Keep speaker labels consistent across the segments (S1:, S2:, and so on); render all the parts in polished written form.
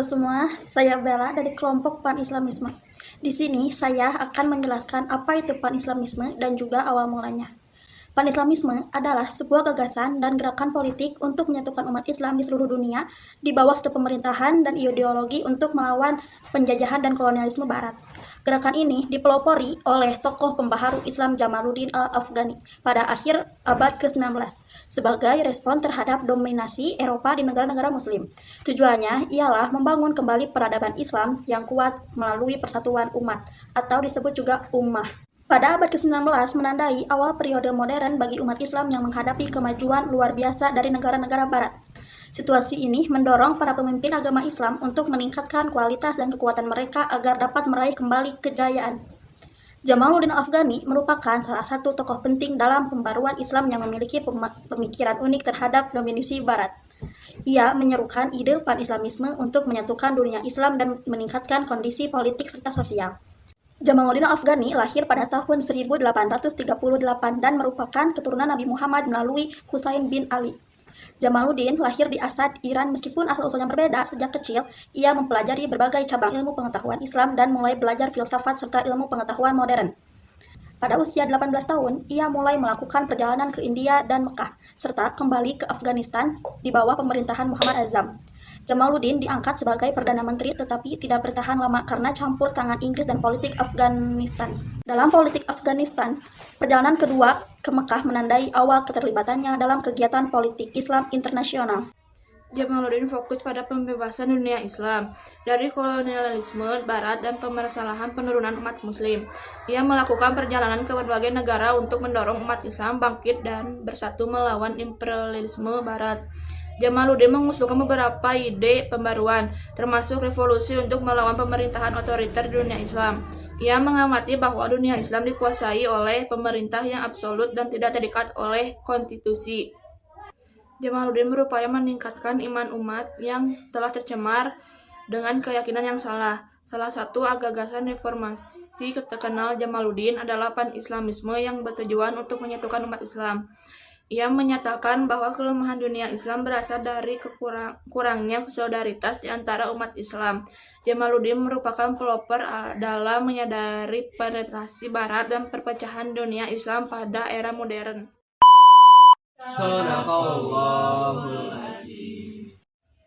S1: Halo semua, saya Bella dari kelompok Pan-Islamisme. Di sini saya akan menjelaskan apa itu Pan-Islamisme dan juga awal mulanya. Pan-Islamisme adalah sebuah gagasan dan gerakan politik untuk menyatukan umat Islam di seluruh dunia di bawah satu pemerintahan dan ideologi untuk melawan penjajahan dan kolonialisme Barat. Gerakan ini dipelopori oleh tokoh pembaharu Islam Jamaluddin Al-Afghani pada akhir abad ke-19 sebagai respon terhadap dominasi Eropa di negara-negara Muslim. Tujuannya ialah membangun kembali peradaban Islam yang kuat melalui persatuan umat, atau disebut juga ummah. Pada abad ke-19 menandai awal periode modern bagi umat Islam yang menghadapi kemajuan luar biasa dari negara-negara Barat. Situasi ini mendorong para pemimpin agama Islam untuk meningkatkan kualitas dan kekuatan mereka agar dapat meraih kembali kejayaan. Jamaluddin Afghani merupakan salah satu tokoh penting dalam pembaruan Islam yang memiliki pemikiran unik terhadap dominasi Barat. Ia menyerukan ide pan-Islamisme untuk menyatukan dunia Islam dan meningkatkan kondisi politik serta sosial. Jamaluddin Afghani lahir pada tahun 1838 dan merupakan keturunan Nabi Muhammad melalui Husain bin Ali. Jamaluddin lahir di Asad, Iran. Meskipun asal-usulnya berbeda, sejak kecil ia mempelajari berbagai cabang ilmu pengetahuan Islam dan mulai belajar filsafat serta ilmu pengetahuan modern. Pada usia 18 tahun, ia mulai melakukan perjalanan ke India dan Mekah, serta kembali ke Afghanistan di bawah pemerintahan Muhammad Azam. Jamaluddin diangkat sebagai Perdana Menteri tetapi tidak bertahan lama karena campur tangan Inggris dan politik Afghanistan. Dalam politik Afghanistan, perjalanan kedua ke Mekah menandai awal keterlibatannya dalam kegiatan politik Islam internasional.
S2: Jamaluddin fokus pada pembebasan dunia Islam dari kolonialisme Barat dan permasalahan penurunan umat Muslim. Ia melakukan perjalanan ke berbagai negara untuk mendorong umat Islam bangkit dan bersatu melawan imperialisme Barat. Jamaluddin mengusulkan beberapa ide pembaruan, termasuk revolusi untuk melawan pemerintahan otoriter di dunia Islam. Ia mengamati bahwa dunia Islam dikuasai oleh pemerintah yang absolut dan tidak terikat oleh konstitusi. Jamaluddin berupaya meningkatkan iman umat yang telah tercemar dengan keyakinan yang salah. Salah satu gagasan reformasi terkenal Jamaluddin adalah pan-Islamisme yang bertujuan untuk menyatukan umat Islam. Ia menyatakan bahwa kelemahan dunia Islam berasal dari kurangnya solidaritas di antara umat Islam. Jamaluddin merupakan pelopor dalam menyadari penetrasi Barat dan perpecahan dunia Islam pada era modern.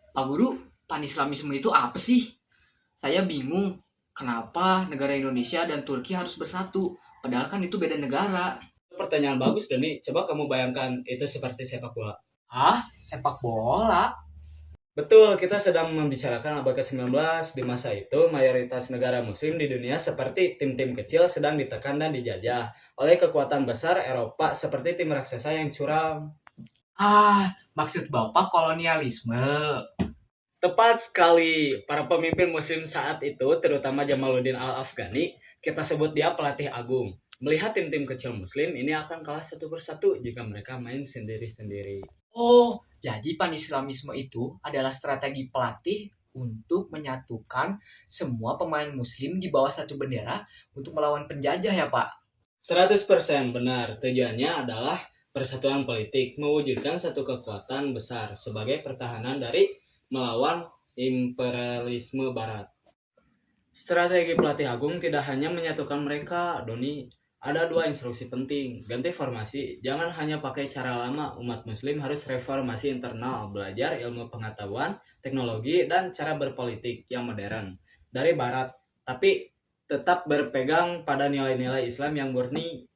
S3: Pak Guru, pan-Islamisme itu apa sih? Saya bingung, kenapa negara Indonesia dan Turki harus bersatu? Padahal kan itu beda negara.
S4: Pertanyaan bagus, Doni. Coba kamu bayangkan itu seperti sepak bola.
S5: Hah? Sepak bola?
S4: Betul, kita sedang membicarakan abad ke-19. Di masa itu, mayoritas negara muslim di dunia seperti tim-tim kecil sedang ditekan dan dijajah oleh kekuatan besar Eropa seperti tim raksasa yang curam.
S5: Maksud Bapak kolonialisme.
S4: Tepat sekali, para pemimpin muslim saat itu, terutama Jamaluddin Al-Afghani, kita sebut dia pelatih agung. Melihat tim-tim kecil muslim ini akan kalah satu persatu jika mereka main sendiri-sendiri.
S5: Oh, jadi pan-Islamisme itu adalah strategi pelatih untuk menyatukan semua pemain muslim di bawah satu bendera untuk melawan penjajah ya Pak?
S4: 100% benar, tujuannya adalah persatuan politik, mewujudkan satu kekuatan besar sebagai pertahanan dari melawan imperialisme Barat. Strategi pelatih agung tidak hanya menyatukan mereka, Doni. Ada dua instruksi penting. Ganti formasi. Jangan hanya pakai cara lama. Umat muslim harus reformasi internal, belajar ilmu pengetahuan, teknologi, dan cara berpolitik yang modern dari Barat. Tapi tetap berpegang pada nilai-nilai Islam yang murni.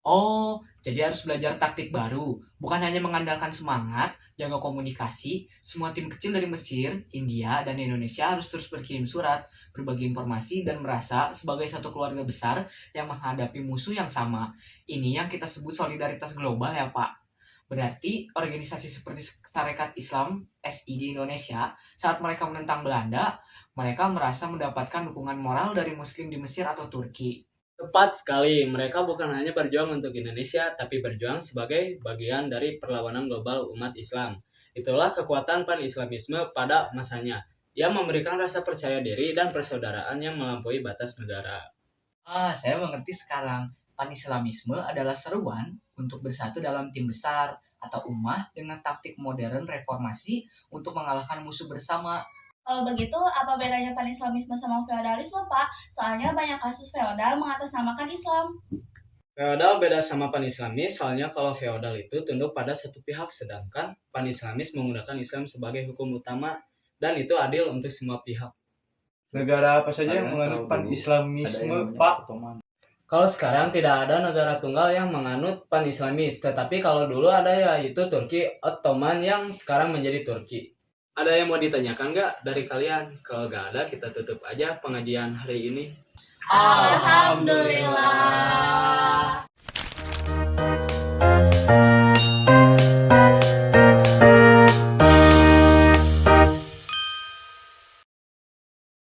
S5: Oh, jadi harus belajar taktik baru. Bukan hanya mengandalkan semangat, jaga komunikasi. Semua tim kecil dari Mesir, India, dan Indonesia harus terus berkirim surat, berbagi informasi, dan merasa sebagai satu keluarga besar yang menghadapi musuh yang sama. Ini yang kita sebut solidaritas global ya Pak. Berarti organisasi seperti Sarekat Islam SI di Indonesia, saat mereka menentang Belanda, mereka merasa mendapatkan dukungan moral dari Muslim di Mesir atau Turki.
S4: Tepat sekali, mereka bukan hanya berjuang untuk Indonesia, tapi berjuang sebagai bagian dari perlawanan global umat Islam. Itulah kekuatan pan-Islamisme pada masanya. Ia memberikan rasa percaya diri dan persaudaraan yang melampaui batas negara.
S5: Saya mengerti sekarang. Pan-Islamisme adalah seruan untuk bersatu dalam tim besar atau ummah dengan taktik modern reformasi untuk mengalahkan musuh bersama.
S6: Kalau begitu, apa bedanya panislamisme sama feodalisme, Pak? Soalnya banyak kasus feodal mengatasnamakan Islam.
S4: Feodal beda sama panislamis, soalnya kalau feodal itu tunduk pada satu pihak, sedangkan panislamis menggunakan Islam sebagai hukum utama dan itu adil untuk semua pihak.
S7: Negara apa saja yang menganut pan-Islamisme, Pak?
S4: Kalau sekarang tidak ada negara tunggal yang menganut pan-Islamis, tetapi kalau dulu ada yaitu Turki Ottoman yang sekarang menjadi Turki. Ada yang mau ditanyakan nggak dari kalian? Kalau nggak ada, kita tutup aja pengajian hari ini.
S6: Alhamdulillah.